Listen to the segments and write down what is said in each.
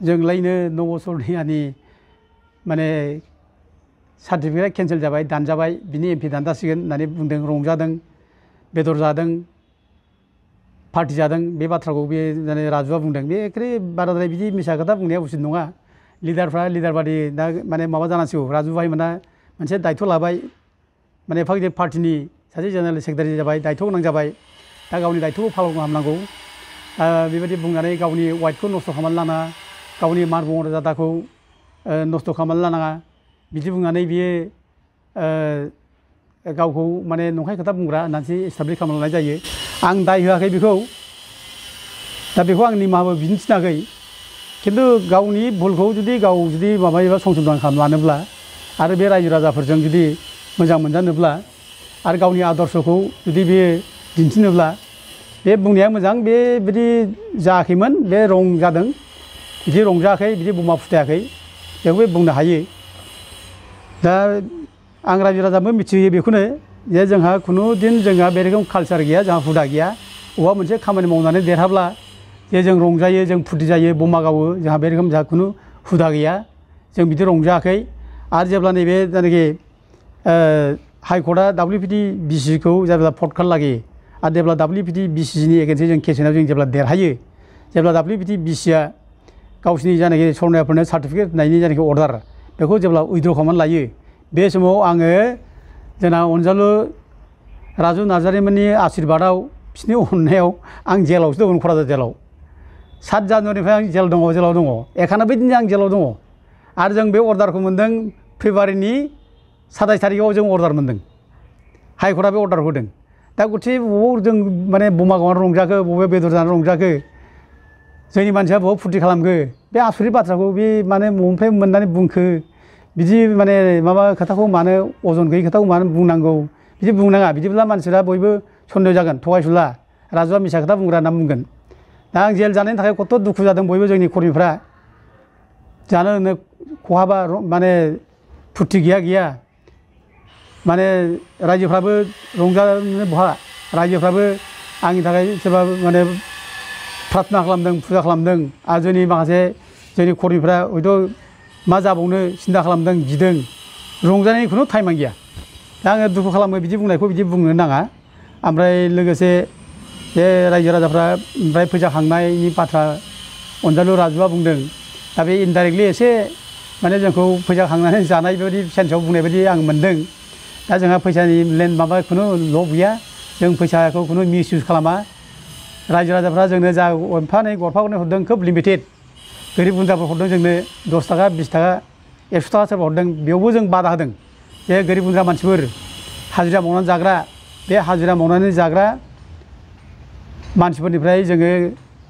जोंलायनो नबसरनियानि माने certificate cancel जाबाय दानजाबाय बिनि एमपि दानजासिगोन होननानै बुंदों रंजादों बेदर जादों पार्टि जादों बे बाथ्राखौ बे माने राजुआ बुंदों बे एखे बाराद्राय बिदि मिसा खोथा बुंनाया उचित नङा लिडारफ्रा लिडार बादि दा माने माबा जानांसिगौ राजु भाइमोना मोनसे दायथ' लाबाय माने एफा गिदिर पार्टिनि सासे जेनेरेल सेक्रेटारि जाबाय दायथ' गोनां जाबाय दा गावनि दायथ'खौ फालन खालामनांगौ बेबायदि बुंनानै गावनि वाइटखौ नस्थ' खालामनो नाङा गावनि मान मर्यादाखौ नस्थ' खालामनो नाङा बिदि बुंनानै बियो गावखौ माने नंखाय खोथा बुंग्रा होननानैसो एस्टाब्लिश खालामना लानाय जायो आं दाय होआखै बेखौ दा बेखौ आं निमाहाबो बिनो थिनाखै खिन्थु गावनि भुलखौ जुदि गाव जुदि माबायोबा संशोधन खालामनोब्ला आरो बे रायजो राजाफोरजों जुदि मोजां मोनजानोब्ला आरो गावनि आदर्शखौ जुदि बे दिन्थिनोब्ला बे बुंनाया मोजां बेबायदि जायाखैमोन बे रं जादों बिदि रंजायाखै बिदि बमा फुथायाखै बेखौ बुंनो हायो दा आं रायजो राजाबो मिथिहोयो बेखौनो जे जोंहा खुनु दिन जोंहा बे रोखोम कालसार गैया जोंहा हुदा गैया बबेबा मोनसे खामानि मावनानै देरहाब्ला जे जों रंजायो जों फुरथि जायो बमा गावो जोंहा बे रोखोम जोंहा खुनु हुदा गैया जों बिदि रंजायाखै आरो जेब्ला नैबे जायनाखि हाइकर्टआ WPT BCखौ जेब्ला भट खालामलायो आरो जेब्ला WPT BCनि एगेन्स्टै जों केसनाव जों जेब्ला देरहायो जेब्ला WPT BCआ गावसिनि जायनाखि सरनायाफोरनो सार्टिफिकेट होनायनि जायनाखि अर्डार बेखौ जेब्ला उइद्र' खालामनानै लायो बे समाव आङो जोंना अनजालु राजु नार्जारिमोननि आशीर्बादाव बिसोरनि अननायाव आं जेलावसो दंमोन क'क्राझार जेलाव 7 जानुवारिनिफ्राय आं जेलाव दङ 91 दिन आं जेलाव दङ आरो जों बे अर्डारखौ मोन्दों फेब्रुवारिनि 27 थारिखआव जों अर्डार मोन्दों हाइकर्टआ बे अर्डार होदों दा गथे बबाव जों माने बमा गावनानै रंजाखो बबे बेदर जानानै रंजाखो जोंनि मानसिया बबाव फुरथि खालामखो बे आसरित बाथ्राखौ बे माने बबेनिफ्राय मोननानै बुंखो बिदि माने माबा खोथाखौ मानो अजन गैयै खोथाखौ मानो बुंनांगौ बिदि बुंनाङा बिदिब्ला मानसिफ्रा बयबो सन्देह जागोन थगायसुला राजुआ मिसा खोथा बुंग्रा होनना बुंगोन दा आं जेल जानायनि थाखाय खथ' दुखु जादों बयबो जोंनि कर्मिफ्रा जानो लोंनो खहाबा माने फुरथि गैया माने रायजोफ्राबो रंजानो बहा रायजोफ्राबो आंनि थाखाय सोरबा माने प्रार्थना खालामदों फुजा खालामदों आरो जोंनि माखासे जोंनि कर्मिफ्रा हयथ' मा जाबावनो सिन्था खालामदों गिदों रंजानायनि खुनु टाइमानो गैया दा आङो दुखु खालामो बिदि बुंनायखौ बिदि बुंनो नाङा ओमफ्राय लोगोसे बे रायजो राजाफ्रा ओमफ्राय फैसा खांनायनि बाथ्रा अनजालु राजुआ बुंदों दा बे इनडाइरेक्टलि एसे माने जोंखौ फैसा खांनानै जानाय बेबायदि सेन्सआव बुंनाय बायदि आं मोन्दों दा जोंहा फैसानि माबा खुनु लब गैया जों फैसाखौ खुनु मिस इउज खालामा रायजो राजाफ्रा जोंनो जा एफा एनै गरफा गरनै हरदों खोब लिमिटेड गोरिब गुन्द्राफोर हरदों जोंनो 10 थाखा 20 थाखा 100 थाखा सोरबा हरदों बेयावबो जों बादा होदों जे गोरिब गुन्द्रा मानसिफोर हाजिरा मावनानै जाग्रा बे हाजिरा मावनानै जाग्रा मानसिफोरनिफ्राय जोङो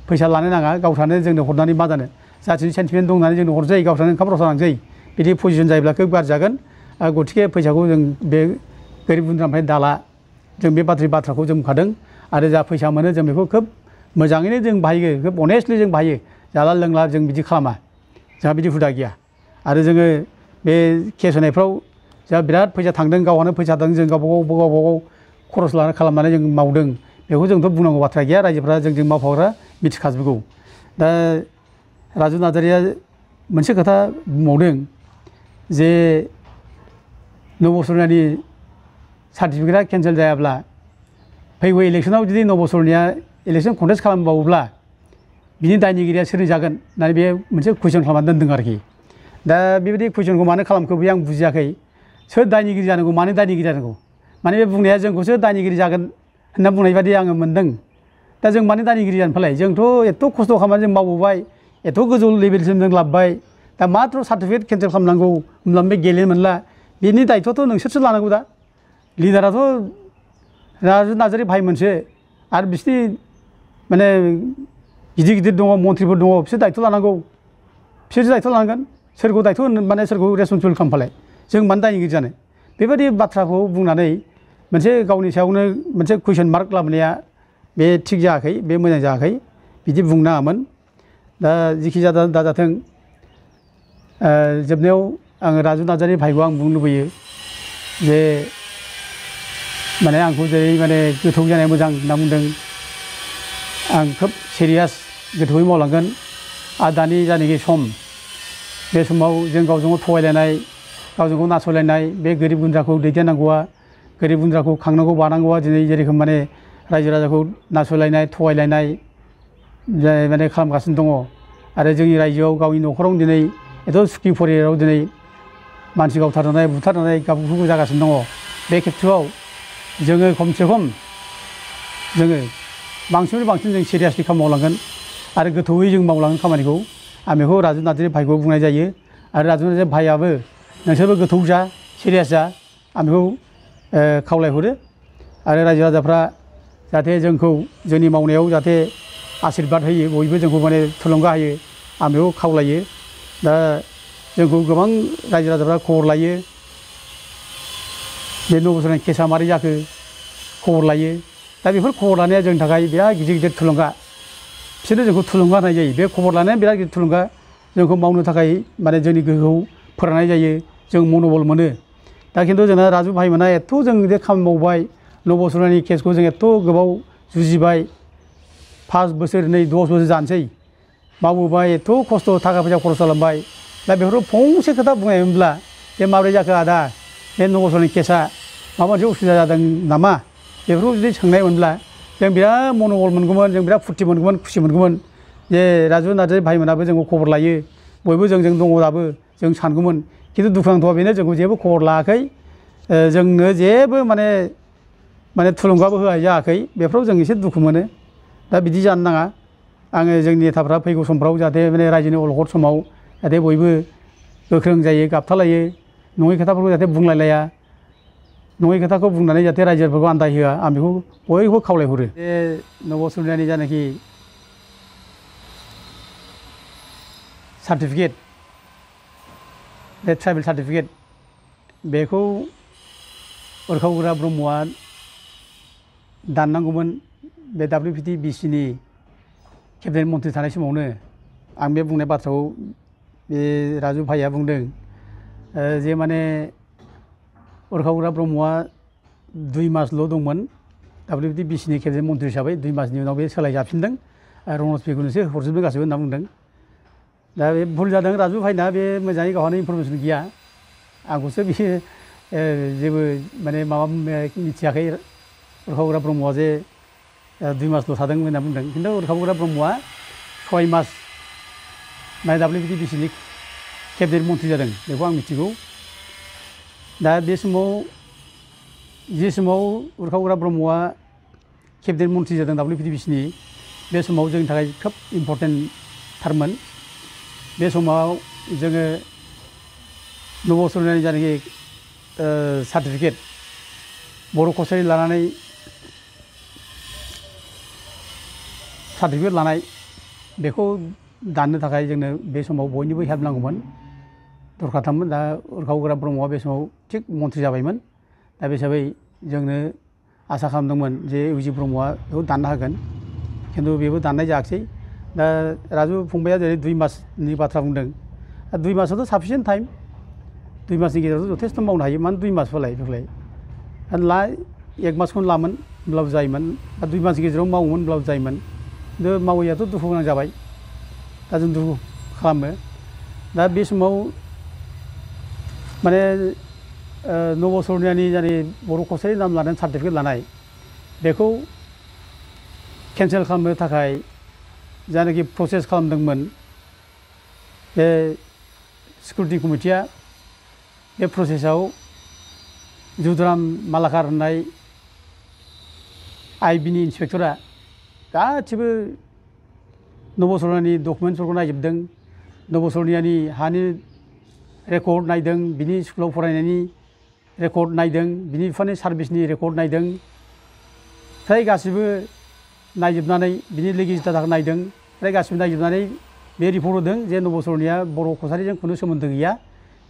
फैसा लानो नाङा गावस्रानो जोंनो हरनानै मा जानो जाथिनि सेन्टिमेन्ट दं होननानै जोंनो हरसै गावस्रानो ओंखाम रसा लांसै बिदि पजिसन जायोब्ला खोब गाज्रि जागोन गथिखे फैसाखौ जों बे गोरिब गुन्द्रानिफ्राय दाला जों बे बाथ्राखौ जों बुंखादों आरो जा फैसा मोनो जों बेखौ खोब मोजाङैनो जों बाहायो खोब अनेस्टलि जों बाहायो जाला लोंला जों बिदि खालामा जोंहा बिदि हुदा गैया आरो जोङो बे केस होनायफ्राव जोंहा बिराद फैसा थांदों गावहानो फैसा थांदों जों गावबागाव खरस लानानै खालामनानै जों मावदों बेखौ जोंथ' बुंनांगौ बाथ्रा गैया रायजोफ्रा जोंजों मावफाग्रा मिथिखाजोबगौ दा राजु नार्जारिया मोनसे खोथा बुंबावदों जे नबसरनानि सार्टिफिकेटआ केन्सेल जायाब्ला फैगौ इलेक्सनाव जुदि नबसरनिया इलेक्सन कन्टेस्ट खालामबावोब्ला बिनि दायनिगिरिया सोर जागोन होननानै बे मोनसे कुइसन खालामनानै दोनदों आरोखि दा बेबायदि कुइसनखौ मानो खालामखो बे आं बुजियाखै सोर दायनिगिरि जानांगौ मानो दायनिगिरि जानांगौ माने बे बुंनाया जोंखौसो दायनिगिरि जागोन होनना बुंनाय बादि आङो मोन्दों दा जों मानो दायनिगिरि जानो फालाय जोंथ' एथ' खस्थ' खालामनानै जों मावबोबाय एथ' गोजौ लेभेलसिम जों लाबोबाय दा माथ्र' सार्टिफिकेट केन्सेल खालामनांगौ होमब्ला बे गेलेनो मोनला बेनि दायथ'थ' नोंसोरसो लानांगौ दा लिडाराथ' राजु नार्जारि भाइ मोनसे आरो बिसोरनि माने गिदिर दङ मन्थ्रिफोर दङ बिसोर दायथ' लानांगौ बिसोरसो दायथ' लानांगोन सोरखौ दायथ' माने सोरखौ रेसपन्सिबोल खालामफालाय जों मानो दायनिगिरि जानो बेबायदि बाथ्राखौ बुंनानै मोनसे गावनि सायावनो मोनसे कुइसन मार्क लाबोनाया बे थिग जायाखै बे मोजां जायाखै बिदि बुंनाङामोन दा जिखि दाजाथों जोबनायाव आङो राजु नार्जारि भाइखौ आं बुंनो लुबैयो जे माने आंखौ जेरै माने गोथौ जानाया मोजां होनना बुंदों आं खोब सिरियास गोथौयै मावलांगोन आरो दानि जायनाखि सम बे समाव जों गावजों गाव थगायलायनाय गावजों गाव नासयलायनाय बे गोरिब गुन्द्राखौ दैदेननांगौआ गोरिब गुन्द्राखौ खांनांगौ बानांगौआ दिनै जेरोखोम माने रायजो राजाखौ नासयलायनाय थगायलायनाय माने खालामगासिनो दङ आरो जोंनि रायजोआव गावनि न'खरावनो दिनै एथ' सुखि परियाराव दिनै मानसि गावथारनाय बुथारनाय गाबुखौ जागासिनो दङ बे खेथ्रआव जोङो खमसे खम जोङो बांसिननिफ्राय बांसिन जों सिरियासलि खामानि मावलांगोन आरो गोथौयै जों मावलांगोन खामानिखौ आं बेखौ राजु नार्जारि भाइखौ बुंनाय जायो आरो राजु नार्जारि भाइआबो नोंसोरबो गोथौ जा सिरियास जा आं बेखौ खावलायहरो आरो रायजो राजाफ्रा जाहाथे जोंखौ जोंनि मावनायाव जाहाथे आशीर्बाद होयो बयबो जोंखौ माने थुलुंगा होयो आं बेखौ खावलायो दा जोंखौ गोबां रायजो राजाफ्रा खबर लायो बे 9 बोसोरनि केसा मारै जाखो खबर लायो दा बेफोर खबर लानाया जोंनि थाखाय बिराद गिदिर गिदिर थुलुंगा बिसोरनो जोंखौ थुलुंगा होनाय जायो बे खबर लानाया बिराद गिदिर थुलुंगा जोंखौ मावनो थाखाय माने जोंनि गोहोखौ फोरानाय जायो जों मनबल मोनो दा खिन्थु जोंना राजु भाइमोना एथ' जों बे खामानि मावबाय 9 बोसोरनि केसखौ जों एथ' गोबाव जुजिबाय 5 बोसोर नै 10 बोसोर जानोसै मावबोबाय एथ' खस्थ' थाखा फैसा खरस खालामबाय दा बेफोराव फंसे खोथा बुंनायमोनब्ला जे माबोरै जाखो आदा बे 9 बोसोरनि केसा माबा मोनसे उसुबिदा जादों नामा बेफोरखौ जुदि सोंनायमोनब्ला जों बिराद मनबल मोनगौमोन जों बिराद फुरथि मोनगौमोन खुसि मोनगौमोन जे राजु नार्जारि भाइमोनाबो जोंखौ खबर लायो बयबो जोंजों दङ दाबो जों सानगौमोन खिन्थु दुखुनांथावा बेनो जोंखौ जेबो खबर लायाखै जोंनो जेबो माने थुलुंगाबो होनाय जायाखै बेफोराव जों एसे दुखु मोनो दा बिदि जानो नाङा आङो जोंनि नेताफ्रा फैगौ समफ्राव जाहाथे माने रायजोनि अलखद समाव जाहाथे बयबो गोख्रों जायो गाबथालायो नङै खोथाफोरखौ जाहाथे बुंलायलाया नङै खोथाखौ बुंनानै जाहाथे रायजोफोरखौ आन्दाय होआ आं बेखौ बयबो खावलायहरो बे नब सलिनानि जानाखि सार्टिफिकेट बे ट्राइबेल सार्टिफिकेट बेखौ उरखाव ब्रह्मआ दाननांगौमोन बे WPTBC नि केबिनेट मन्थ्रि थानाय समावनो आं बे बुंनाय बाथ्राखौ बे राजु भाइआ बुंदों जे माने उरखाव ब्रह्मआ 2 मासल' दंमोन WPTBC नि केबिनेट मन्थ्रि हिसाबै 2 मासनि उनाव बे सोलाय जाफिनदों रनज पेगुनोसो हरजोबदों गासैबो होनना बुंदों दा बे भुल जादों राजु भाइना बे मोजाङै गावहानो इनफरमेसन गैया आंखौसो बियो जेबो माने माबा मिथियाखै उरखाव ब्रह्मआ जे 2 मासल' थादों होनना बुंदों खिन्थु उरखाव ब्रह्मआ 6 मास माने WPTBC नि केबिनेट मन्थ्रि जादों बेखौ आं मिथिगौ दा बे समाव जे समाव उरखाव ब्रह्मआ केबिनेट मन्थ्रि जादों WPTBC नि बे समाव जोंनि थाखाय खोब इम्पर्टेन्ट थारमोन बे समाव जोङो 9 बोसोरनि जानाखि सार्टिफिकेट बर' कसारि लानानै सार्टिफिकेट लानाय बेखौ दाननो थाखाय जोंनो बे समाव बयनिबो हेल्प नांगौमोन दरखारथारमोन दा उरखाव ब्रह्मआ बे समाव थिग मन्थ्रि जाबायमोन दा बे हिसाबै जोंनो आसा खालामदोंमोन जे इउजि ब्रह्मआ बेखौ दाननो हागोन खिन्थु बेबो दाननाय जायाखिसै दा राजु फंबाया जेरै 2 मासनि बाथ्रा बुंदों 2 मासाथ' साफिसियेन्ट टाइम 2 मासनि गेजेरावथ' जथेस्थ' मावनो हायो मानो 2 मासफोरलाय 1 मासखौनो लामोन होनब्लाबो जायोमोन दा 2 मासनि गेजेराव मावोमोन होनब्लाबो जायोमोन खिन्थु मावैयाथ' दुखु गोनां जाबाय दा जों दुखु खालामो दा बे समाव माने 9 बोसोरनि जानि बर' कसारि नाम लानानै सार्टिफिकेट लानाय बेखौ केन्सेल खालामनो थाखाय जानाखि प्रसेस खालामदोंमोन बे सिकिउरिटि कमिटिया बे प्रसेसआव जुदुराम मालाकार होननाय आइबिनि इन्सपेक्टरा गासिबो 9 बोसोरनि डकुमेन्टसफोरखौ नायजोबदों 9 बोसोरनि हानि रेकर्ड नायदों बिनि स्कुलाव फरायनायनि रेकर्ड नायदों बिनि बिफानि सार्भिसनि रेकर्ड नायदों फ्राय गासिबो नायजोबनानै बिनि लिगेसिटि डाटाखौ नायदों फ्राय गासिबो नायजोबनानै बे रिपर्ट होदों जे 9 बोसोरनिया बर' कसारिजों खुनु सोमोन्दो गैया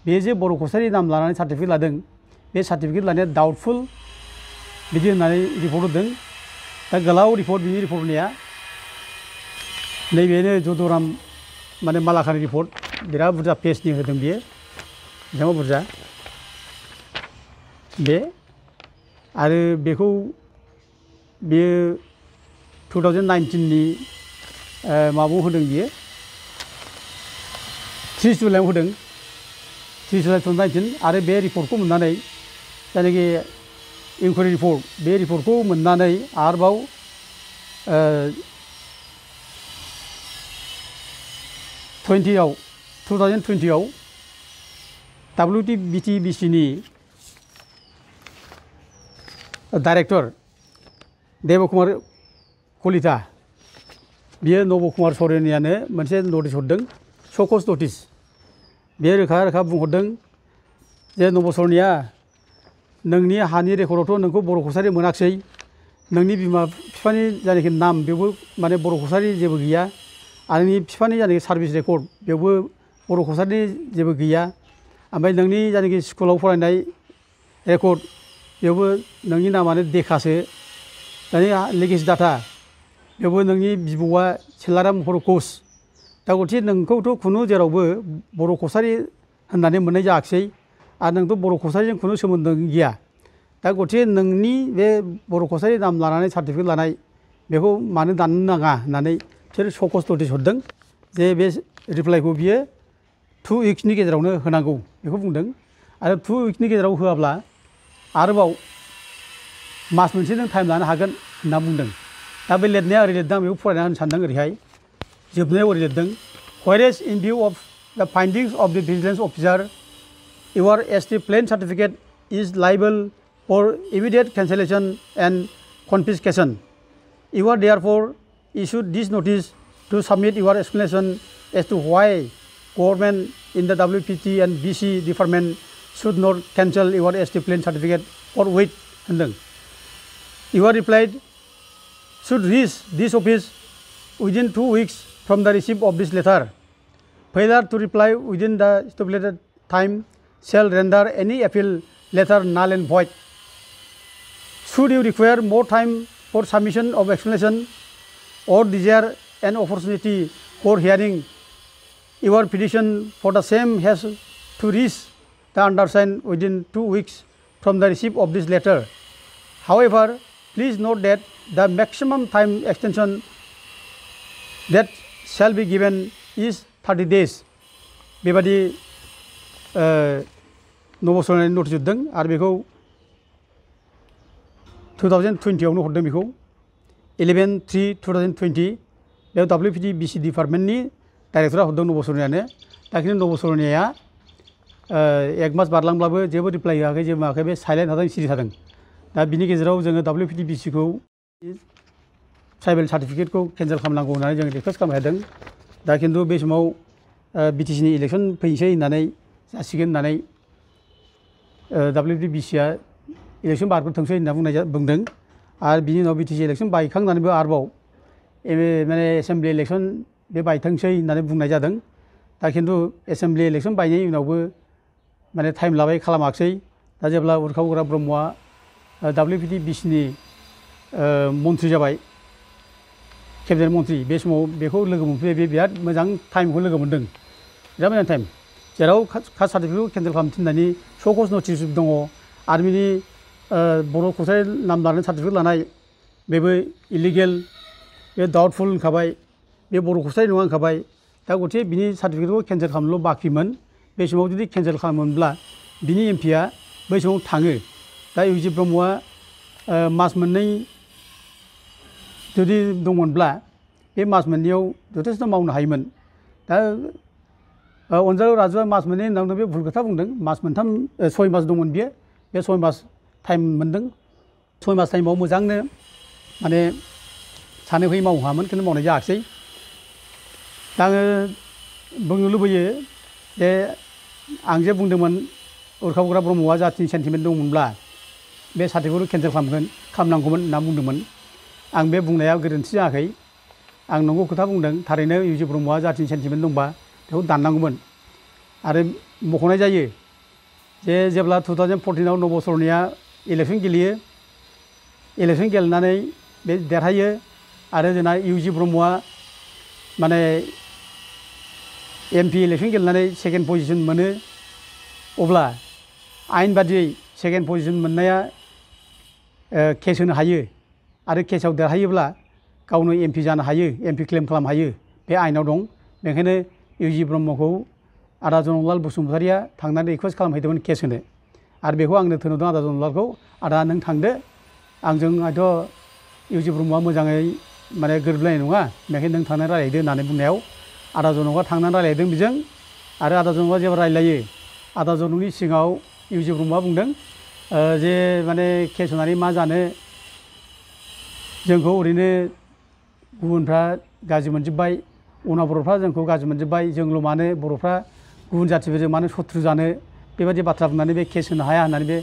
बे जे बर' कसारि नाम लानानै सार्टिफिकेट लादों बे सार्टिफिकेट लानाया डाउटफुल बिदि होननानै रिपर्ट होदों दा गोलाव रिपर्ट बिनि रिपर्ट होनाया नैबेनो जुदुराम माने मालाकारनि रिपर्ट बिराद बुरजा पेजनि होदों बियो बेसेबां बुरजा बे आरो बेखौ बेयो 2019 नि माबायाव होदों बियो 30 जुलाइआव होदों 30 जुलाइ 2019 आरो बे रिपर्टखौ मोननानै जायनाखि इनकुवारि रिपर्ट बे रिपर्टखौ मोननानै आरोबाव 2020आव WTBC नि डाइरेक्टर देबकुमार कलिता बियो नब कुमार सरेनियानो मोनसे नटिस हरदों श'कज नटिस बे रोखा रोखा बुंहरदों जे नब सरेनिया नोंनि हानि रेकर्डआवथ' नोंखौ बर' कसारि मोनाखिसै नोंनि बिमा बिफानि जायनाखि नाम बेवबो माने बर' कसारि जेबो गैया आरो नोंनि बिफानि जायनाखि सार्भिस रेकर्ड बेवबो बर' कसारिनि जेबो गैया ओमफ्राय नोंनि जायनाखि स्कुलाव फरायनाय रेकर्ड बेवबो नोंनि नामानो देखासो दानि लेगेसि डाटा बेवबो नोंनि बिबौआ सेलाराम बर' घोष दा गथे नोंखौथ' खुनु जेरावबो बर' कसारि होननानै मोननाय जायाखिसै आरो नोंथ' बर' कसारिजों खुनु सोमोन्दो गैया दा गथे नोंनि बे बर' कसारि नाम लानानै सार्टिफिकेट लानाय बेखौ मानो दाननो नाङा होननानै बिसोर श'कज नटिस हरदों जे बे रिप्लाइखौ बियो 2 उइक्सनि गेजेरावनो होनांगौ बेखौ बुंदों आरो 2 उइक्सनि गेजेराव होआब्ला आरोबाव मास मोनसे नों टाइम लानो हागोन होनना बुंदों दा बे लिरनाया ओरै लिरदों आं बेखौ फरायना होनो सानदों ओरैहाय जोबनायाव ओरै लिरदों व्हेरेज इन भिउ अफ द फाइन्डिंस अफ द vigilance officer your ST plain certificate is liable for immediate cancellation and confiscation. You are therefore issued this notice to submit your explanation as to why government in the WPT and BC department should not cancel your ST plain certificate or wait. You are replied should reach this office within 2 weeks from the receipt of this letter. Failure to reply within the stipulated time shall render any appeal letter null and void. Should you require more time for submission of explanation or desire an opportunity for hearing your petition for the same has to reach the undersigned within 2 weeks from the receipt of this letter. However, please note that the maximum time extension that shall be given is 30 days. बेबादि नब सरेनियानि notice हरदों आरो बेखौ 2020आवनो हरदों बेखौ 11/3/2020 बेयाव WPT BC डिपार्टमेन्टनि डाइरेक्टरा हरदों नब सरेनियानो दा खिन्थु नब सरेनियाया 1 मास बारलांब्लाबो जेबो रिप्लाइ होआखै जेबो मायाखै बे साइलेन्ट थादों सिरि थादों दा बिनि गेजेराव जोङो WPT BCखौ ट्राइबेल सार्टिफिकेटखौ केन्सेल खालामनांगौ होननानै जों रिकुवेस्ट खालामनो हादों दा खिन्थु बे समाव BTCनि इलेक्सन फैनोसै होननानै जासिगोन होननानै WPT BCआ इलेक्सन बारग'थोंसै होनना बुंदों आरो बिनि उनाव BTC इलेक्सन बायखांनानैबो आरोबाव माने एसेम्बलि इलेक्सन बे बायथोंसै होननानै बुंनाय जादों दा खिन्थु एसेम्बलि इलेक्सन बायनायनि उनावबो माने टाइम लाबाय खालामाखिसै दा जेब्ला उरखाव गोरा ब्रह्मआ WPT BCनि मन्थ्रि जाबाय केबिनेट मन्थ्रि बे समाव बेखौ लोगो मोनफैबाय बे बिराद मोजां टाइमखौ लोगो मोनदों बिराद मोजां टाइम जेराव कास्ट सार्टिफिकेटखौ केन्सेल खालामनो थिननायनि श'कज नटिस दङ आरो बिनि बर' कसारि नाम लानानै सार्टिफिकेट लानाय बेबो इलिगेल बे डाउटफुल होनखाबाय बे बर' कसारि नङा होनखाबाय दा गथे बिनि सार्टिफिकेटखौ केन्सेल खालामनोल' बाखिमोन बे समाव जुदि केन्सेल खालामोमोनब्ला बिनि एमपिआ बै समाव थाङो दा इउजि ब्रह्मआ मास मोननै जुदि दंमोनब्ला बे मास मोननैयाव जथेस्थ' मावनो हायोमोन दा अनजालु राजुआ मास मोननै होनना बे भुल खोथा बुंदों मास मोनथाम 6 मास दंमोन बियो बे 6 मास टाइम मोनदों 6 मास टाइमाव मोजांनो माने सानै हयै मावनो हायामोन खिन्थु मावनाय जायाखिसै दा आङो बुंनो लुबैयो जे आं जे बुंदोंमोन उरखावग्रा ब्रह्मआ जातिनि सेन्टिमेन्ट दंमोनब्ला बे सार्टिफिकेटखौ केन्सेल खालामनांगौमोन होनना बुंदोंमोन आं बे बुंनाया गोरोन्थि जायाखै आं नंगौ खोथा बुंदों थारैनो इउजि ब्रह्मआ जातिनि सेन्टिमेन्ट दंबा बेखौ दाननांगौमोन आरो मख'नाय जायो जे जेब्ला 2014आव नब सरेनिया इलेक्सन गेलेयो इलेक्सन गेलेनानै बे देरहायो आरो जोंना इउजि ब्रह्मआ माने एमपि इलेक्सन गेलेनानै सेकेन्ड पजिशन मोनो अब्ला आयेन बादियै सेकेन्ड पजिशन मोननाया केस होनो हायो आरो केसआव देरहायोब्ला गावनो एमपि जानो हायो एमपि क्लेम खालामनो हायो बे आयेनाव दं बेनिखायनो इउजि ब्रह्मखौ आदा जनरलाल बसुमतारिया थांनानै रिकुवेस्ट खालामहैदोंमोन केस होनो आरो बेखौ आंनो थिनहरदों आदा जनरलालखौ आदा नों थांदो आंजों हयथ' इउजि ब्रह्मआ मोजाङै माने गोरोबलायनाय नङा बेखायनो नों थांनानै रायलायदो होननानै बुंनायाव आदा जनरला थांनानै रायलायदों बेजों आरो आदा जनरला जेब्ला रायलायो आदा जनरलनि सिगाङाव इउजि ब्रह्मआ बुंदों जे माने केस होनानै मा जानो जोंखौ ओरैनो गुबुनफ्रा गाज्रि मोनजोब्बाय उनाव बर'फ्रा जोंखौ गाज्रि मोनजोब्बाय जोंल' मानो बर'फ्रा गुबुन जाथिफोरजों मानो सत्रु जानो बेबायदि बाथ्रा बुंनानै बे केस होनो हाया होननानै बे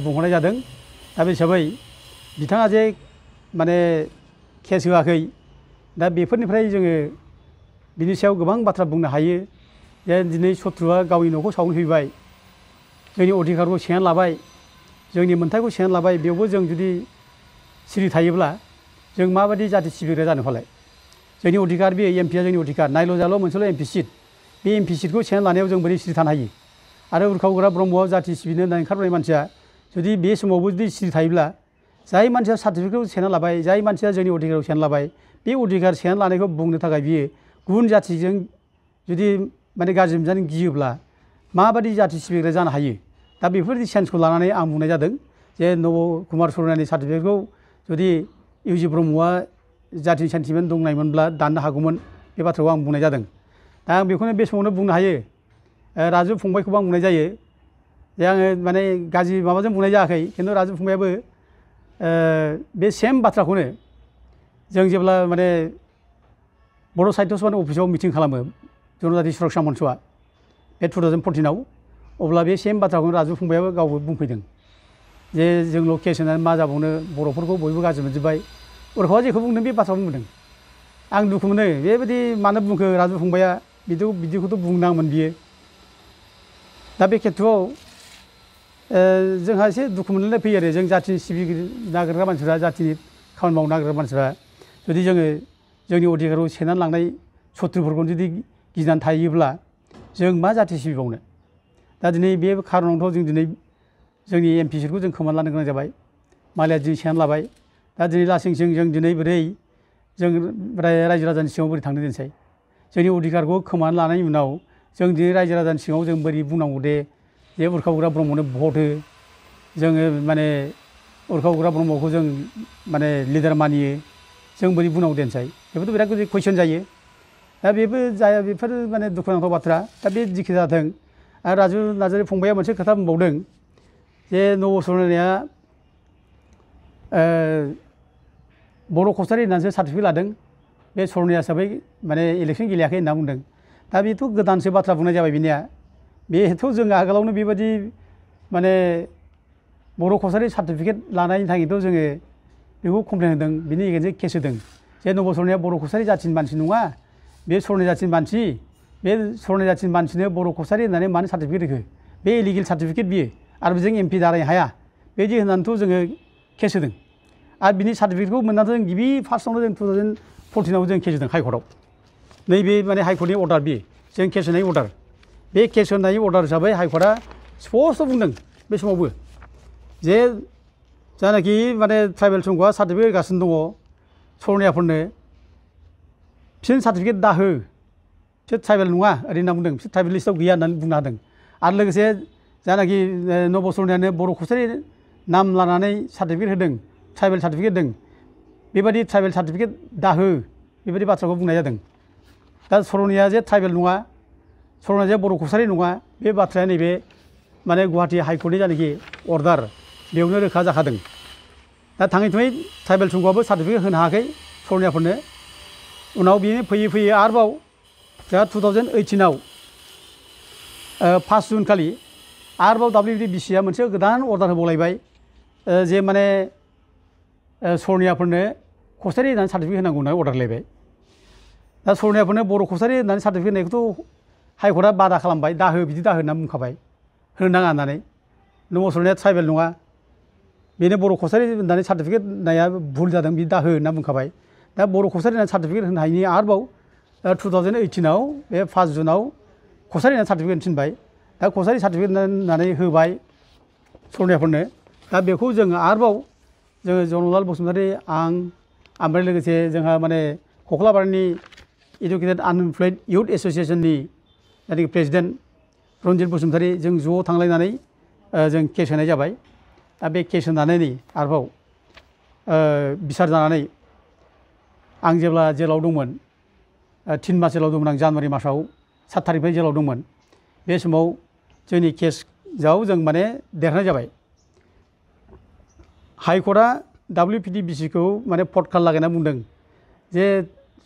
बुंहरनाय जादों दा बे हिसाबै बिथाङा जे माने केस होआखै दा बेफोरनिफ्राय जोङो बिनि सायाव गोबां बाथ्रा बुंनो हायो जे दिनै सत्रुआ गावनि न'खौ सावनो फैबाय जोंनि अधिकारखौ सेनानै लाबाय जोंनि मोन्थायखौ सेनानै लाबाय बेयावबो जों जुदि सिरि थायोब्ला जों माबायदि जाथि सिबिग्रा जानो फालाय जोंनि अधिकार बे एमपिआ जोंनि अधिकार नायल' जाल' मोनसेल' एमपि सिट बे एमपि सिटखौ सेनानै लानायाव जों बोरै सिरि थानो हायो आरो उरखाव गोरा ब्रह्मआव जाथि सिबिनो होननानै ओंखारबोनाय मानसिया जुदि बे समावबो जुदि सिरि थायोब्ला जाय मानसिया सार्टिफिकेटखौ सेनानै लाबाय जाय मानसिया जोंनि अधिकारखौ सेनानै लाबाय बे अधिकार सेनानै लानायखौ बुंनो थाखाय बियो गुबुन जाथिजों जुदि माने गाज्रि मोनजानो गियोब्ला माबायदि जाथि सिबिग्रा जानो हायो दा बेफोरबायदि सेन्सखौ लानानै आं बुंनाय जादों जे नब कुमार सरनानि सार्टिफिकेटखौ जुदि इउजि ब्रह्मआ जाथिनि सेन्टिमेन्ट दंनायमोनब्ला दाननो हागौमोन बे बाथ्राखौ आं बुंनाय जादों दा आं बेखौनो बे समावनो बुंनो हायो राजु फंबायखौबो आं बुंनाय जायो जे आङो माने गाज्रि माबाजों बुंनाय जायाखै खिन्थु राजु फंबायाबो बे सेम बाथ्राखौनो जों जेब्ला माने बर' साहित्य सभानि अफिसाव मिटिं खालामो जनजाति सुरक्षा मन्चआ बे 2014आव अब्ला बे सेम बाथ्राखौनो राजु फंबायाबो गावबो बुंफैदों जे जोंल' केस होनानै मा जाबावनो बर'फोरखौ बयबो गाज्रि मोनजोब्बाय उरखावा जेखौ बुंदों बे बाथ्राखौ बुंदों आं दुखु मोनो बेबायदि मानो बुंखो राजु फंबाया बिदिखौथ' बुंनांगौमोन बियो दा बे खेथ्रआव जोंहा एसे दुखु मोनलायनाय फैयो आरो जों जाथिनि सिबिगिरि नागिरग्रा मानसिफ्रा जाथिनि खामानि मावनो नागिरग्रा मानसिफ्रा जुदि जोङो जोंनि अधिकारखौ सेनानै लांनाय सत्रुफोरखौ जुदि गिनानै थायोब्ला जों मा जाथि सिबिबावनो दा दिनै बे खारनावथ' जों दिनै जोंनि एमपि सिटखौ जों खोमाना लानो गोनां जाबाय मालाया दिनै सेनानै लाबाय दा दिनै लासिंसिं जों दिनै बोरै जों रायजो राजानि सिगाङाव बोरै थांनो दोनसै जोंनि अधिकारखौ खोमानानै लानायनि उनाव जों दिनै रायजो राजानि सिगाङाव जों बोरै बुंनांगौ दे जे उरखावग्रा ब्रह्मनो भट हो जोङो माने उरखावग्रा ब्रह्मखौ जों माने लिडार मानियो जों बोरै बुंनांगौ दोनसै बेफोरथ' बिराद गिदिर कुइसन जायो दा बेबो जाया बेफोर माने दुखुनांथाव बाथ्रा दा बे जिखि जाथों आरो राजु नार्जारि फंबाया मोनसे खोथा बुंबावदों जे नब सरनाया बर' कसारि होननानैसो सार्टिफिकेट लादों बे सरनाया हिसाबै माने इलेक्सन गेलेयाखै होनना बुंदों दा बेथ' गोदानसो बाथ्रा बुंनाय जाबाय बिनिया बेथ' जों आगोलावनो बेबायदि माने बर' कसारि सार्टिफिकेट लानायनि थाखायथ' जोङो बेखौ कमप्लेन होदों बिनि एगेन्स्टै केस होदों जे नब सरनाया बर' कसारि जाथिनि मानसि नङा बे सरनाय जाथिनि मानसि बे सरनाय जाथिनि मानसिनो बर' कसारि होननानै मानो सार्टिफिकेट होखो बे इलिगेल सार्टिफिकेट बियो आरो बेजों एमपि दारायनो हाया बेदि होननानैथ' जोङो केस होदों आरो बिनि सार्टिफिकेटखौ मोननानै जों गिबि फार्स्टआवनो जों 2014आव जों केस होदों हाइकर्टआव नैबे माने हाइकर्टनि अर्डार बे जों केस होनायनि अर्डार बे केस होनायनि अर्डार हिसाबै हाइकर्टआ स्पस्ट बुंदों बे समावबो जे जानाखि माने ट्राइबेल संघआ सार्टिफिकेट होगासिनो दङ सरनायाफोरनो बिसोर सार्टिफिकेट दाहो बिसोर ट्राइबेल नङा ओरै होनना बुंदों बिसोर ट्राइबेल लिस्टआव गैया होननानै बुंनो हादों आरो लोगोसे जानाखि नब सरनायानो बर' कसारि नाम लानानै सार्टिफिकेट होदों ट्राइबेल सार्टिफिकेट होदों बेबायदि ट्राइबेल सार्टिफिकेट दाहो बेबायदि बाथ्राखौ बुंनाय जादों दा सरनाया जे ट्राइबेल नङा सरनाया जे बर' कसारि नङा बे बाथ्राया नैबे माने गुवाहाटि हाइकर्टनि जानाखि अर्डार बेयावनो रोखा जाखादों दा थाङै थुङै ट्राइबेल संघआबो सार्टिफिकेट होनो हायाखै सरनायाफोरनो उनाव बिनो फैयै फैयै आरोबाव जोंहा 2018आव 5 जुन खालि आरोबाव WBCआ मोनसे गोदान अर्डार होबावलायबाय जे माने सरनायाफोरनो कसारि होननानै सार्टिफिकेट होनांगौ होननानै अर्डार लायबाय दा सरनायाफोरनो बर' कसारि होननानै सार्टिफिकेट होनायखौथ' हाइकर्टआ बादा खालामबाय दाहो बिदि दाहो होनना बुंखाबाय होनो नाङा होननानै नब सरनाया ट्राइबेल नङा बेनो बर' कसारि होननानै सार्टिफिकेट होनाया भुल जादों बिदि दाहो होनना बुंखाबाय दा बर' कसारि होननानै सार्टिफिकेट होनो हायिनि आरोबाव 2018आव बे 5 जुनाव कसारि होननानै सार्टिफिकेट थिनबाय दा कसारि सार्टिफिकेट होननानै होबाय सरनायाफोरनो दा बेखौ जोङो आरोबाव जोङो जनरलाल बसुमतारी आं ओमफ्राय लोगोसे जोंहा माने कख्लाबारिनि इडुकेटेड आनएमप्लयड इउथ एस'सिएशननि जायनाखि प्रेसिडेन्ट रन्जित बसुमतारी जों ज' थांलायनानै जों केस होनाय जाबाय। दा बे केस होनानै आरोबाव बिसार जानानै आं जेब्ला जेलाव दंमोन 3 मास जेलाव दंमोन आं जानुवारि मासाव 7 थारिखनिफ्राय जेलाव दंमोन। बे समाव जोंनि केसआव जों माने देरहानाय जाबाय। हाइकर्टआ WPDBC खौ माने पटकाल लागायना बुंदों जे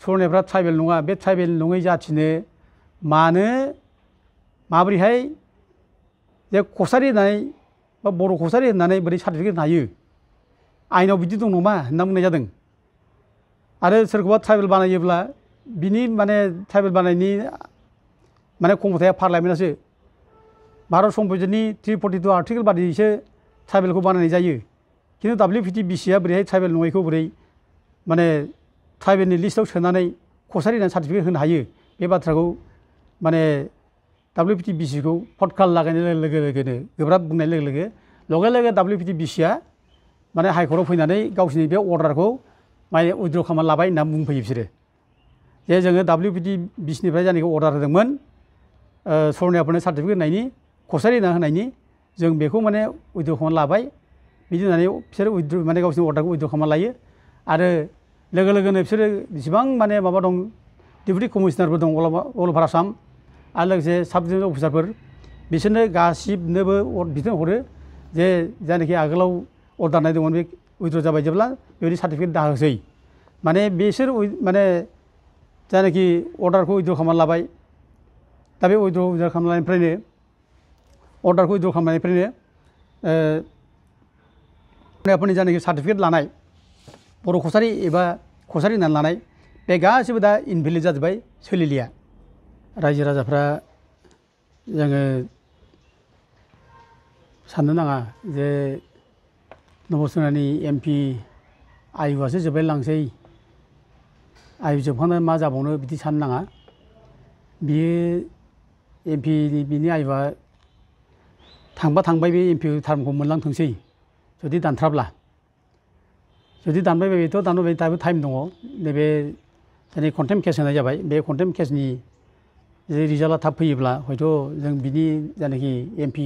सरनायफ्रा ट्राइबेल नङा, बे ट्राइबेल नङै जाथिनो माबोरैहाय जे कसारि होननानै बा बर' कसारि होननानै बोरै सार्टिफिकेट होनो हायो, आइनाव बिदि दं नामा होनना बुंनाय जादों। आरो सोरखौबा ट्राइबेल बानायोब्ला बिनि माने ट्राइबेल बानायनि माने क्षमताया पार्लियामेन्टआसो भारत संबिजितनि 342 आर्टिकेल बादियैसो ट्राइबेलखौ बानायनाय जायो। खिन्थु WPDBCआ बोरैहाय ट्राइबेल नङैखौ बोरै माने ट्राइबेलनि लिस्टआव सोनानै कसारि होननानै सार्टिफिकेट होनो हायो, बे बाथ्राखौ माने WPDBC खौ पटकाल लागायनाय लोगो लोगोनो गोब्राब बुंनाय लोगो लोगो WPDBCआ माने हाइकर्टआव फैनानै गावसिनि बे अर्डारखौ माने उइथड्र खालामना लाबाय होनना बुंफैयो बिसोरो। जे जोङो WPDBCनिफ्राय जायनाखि अर्डार होदोंमोन सरनायाफोरनो सार्टिफिकेट होनायनि, कसारि होना होनायनि, जों बेखौ माने उइथड्र खालामना लाबाय। बिदि होननानै बिसोरो माने गावसिनि अर्डारखौ उइथड्र खालामना लायो। आरो लोगो लोगोनो बिसोरो जेसेबां माने माबा दं डिप्युटि कमिशनारफोर दं अल अभार आसाम आरो लोगोसे साब डिभिजनेल अफिसारफोर, बिसोरनो गासिबनोबो बिथोन हरो जे जायनाखि आगोलाव अर्डार होनाय दंमोन बे उइथड्र जाबाय जेब्ला बेबायदि सार्टिफिकेट दाहोसै। माने बिसोर माने जायनाखि अर्डारखौ उइथड्र खालामना लाबाय, दा बे उइथड्र खालामनायनिफ्रायनो अर्डारखौ उइथड्र खालामनायनिफ्रायनो सरनायाफोरनि जायनाखि सार्टिफिकेट लानाय बर' कसारि एबा कसारि होननानै लानाय बे गासिबो दा इनभेलिड जाजोब्बाय, सोलिलिया। रायजो राजाफ्रा जोङो साननो नाङा जे नबसुनानि MP आयुआसो जोबलायलांसै, आयु जोबखांनानै मा जाबावनो बिदि साननो नाङा। बियो MP बिनि आयुआ थांबा थांबाय, बे MP टार्मखौ मोनलांथोंसै जुदि दानथ्राब्ला। जुदि दानबाय बायथ' दानबाय, दाबो टाइम दङ। नैबे दिनै कन्टेम्प केस होनाय जाबाय। बे कन्टेम्प केसनि जे रिजाल्टआ थाब फैयोब्ला हयथ' जों बिनि जायनाखि MP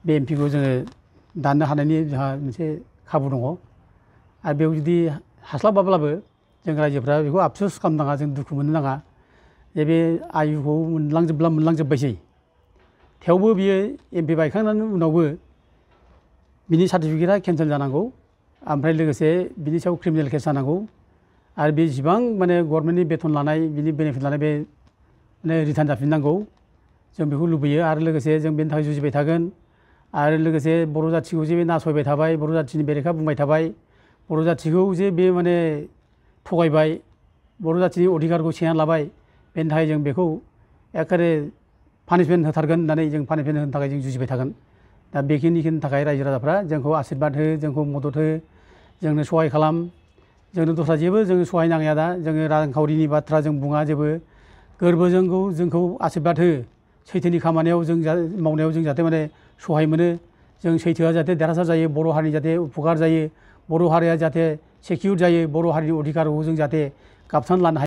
बे MP खौ जोङो दाननो हानायनि जोंहा मोनसे खाबु दङ। आरो बेयाव जुदि हास्लाबाब्लाबो जों रायजोफ्रा बेखौ आफसुस खालामनो नाङा, जों दुखु मोननो नाङा जे बे आयुखौ मोनलांजोब्बायसै। थेवबो बियो MP बायखांनायनि उनावबो बिनि सार्टिफिकेटआ केन्सेल जानांगौ, ओमफ्राय लोगोसे बिनि सायाव क्रिमिनेल केस जानांगौ। आरो बे जिबां माने गभर्नमेन्टनि बेथन लानाय, बिनि बेनिफिट लानाय बे माने रिटार्न जाफिननांगौ, जों बेखौ लुबैयो। आरो लोगोसे जों बेनि थाखाय जुजिबाय थागोन। आरो लोगोसे बर' जाथिखौ जे बे नासयबाय थाबाय, बर' जाथिनि बेरेखा बुंबाय थाबाय, बर' जाथिखौ जे बे माने थगायबाय, बर' जाथिनि अधिकारखौ सेना लाबाय, बेनि थाखाय जों बेखौ एखेबारे पानिशमेन्ट होथारगोन होननानै जों पानिशमेन्ट होनो थाखाय जों जुजिबाय थागोन। दा बेखिनिनि थाखाय रायजो राजाफ्रा जोंखौ आशीर्बाद हो, जोंखौ मदद हो, जोंनो सहाय खालाम। जोंनो दस्रा जेबो जोङो सहाय नांया। दा जोङो रांखावरिनि बाथ्रा जों बुङा जेबो, गोरबोजोंखौ जोंखौ आशीर्बाद हो। सैथोनि खामानियाव जों मावनायाव जों जाहाथे माने सहाय मोनो, जों सैथोआ जाहाथे देरहासार जायो, बर' हारिनि जाहाथे उपकार जायो, बर' हारिया जाहाथे सिकिउर जायो, बर' हारिनि अधिकारखौ जों जाहाथे गाबथानानै लानो हायो।